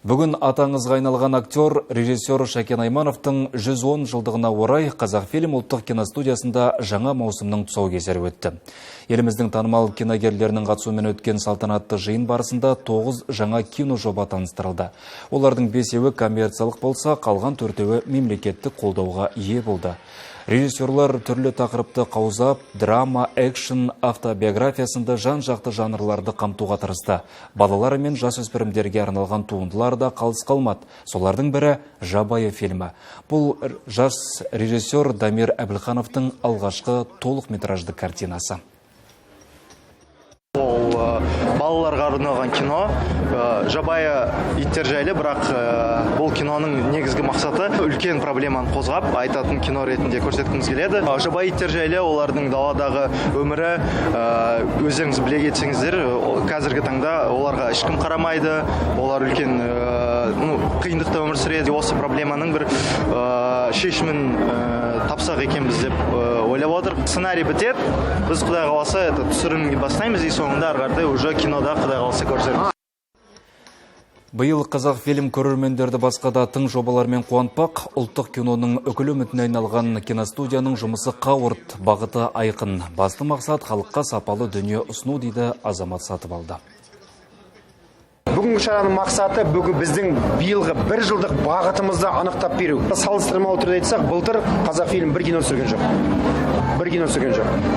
Бүгін атаңызға айналған актер, режиссер Шәкен Аймановтың 110 жылдығына орай Қазақфильм ұлттық киностудиясында жаңа маусымның тұсаукесері өтті. Еліміздің танымал киногерлерінің қатысуымен өткен салтанатты жиын барысында 9 жаңа кино жоба таныстырылды. Олардың 5-еуі коммерциялық болса, қалған 4-еуі мемлекеттік қолдауға ие болды. Режиссерлар түрлі тақырыпты қаузап, драма, экшн, автобиографиясында жан-жақты жанрларды қамтуға тырысты. Балалар мен жасөспірімдерге арналған туындылар да қалыс қалмады. Солардың бірі «Жабайы» фильмі. Бұл жас режиссер Дамир Әбілхановтың алғашқы толық метражды картинасы. Балаларға арналған кино, жабайы иттер жайлы, бірақ бұл киноның негізгі мақсаты үлкен проблеманы қозғап, айтатын кино ретінде көрсеткіміз келеді. Жабайы иттер жайлы олардың даладағы өмірі, өзіңіз біле кетсеңіздер, қазіргі таңда оларға ешкім қарамайды, олар үлкен қиындықта өмір сүреді. Осы проблеманың бір шешімін тапсақ екенбіз деп ойлап отыр. Сценарий бітеді, біз Құдай қаласа түсірілімге бастаймыз, и соңында ары уже кинода Құдай қаласа көрсетеміз. Биыл Қазақфильм көрермендерді басқа да тың жобалармен қуантпақ. Ұлттық киноның үкілі үмітіне айналған киностудияның жұмысы қауырт, бағыты айқын. Басты мақсат халыққа сапалы дүние ұсыну, дейді Азамат Сатыбалды. Бүгінгі шараның мақсаты біздің биылғы 1 жылдық бағытымызды анықтап беру. Салыстырмалы түрде айтсақ, былтыр Қазақфильм 1 кино түсірген жоқ.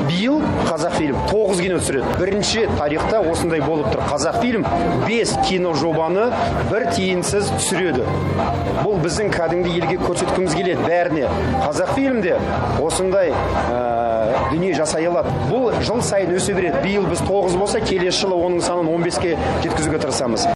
Биыл Қазақфильм 9 кино түсіреді. Бірінші тарихта осындай болып тұр. Қазақфильм 5 кино жобаны бір тиынсыз түсіреді. Бұл біздің кәдімгі елге көрсеткіміз келеді бәріне. Қазақфильмде осындай дүние жасай алады. Бұл жыл сайын өсе береді. Биыл біз 9 болса, келесі жылы оның санын 15-ке жеткізуге тырысамыз.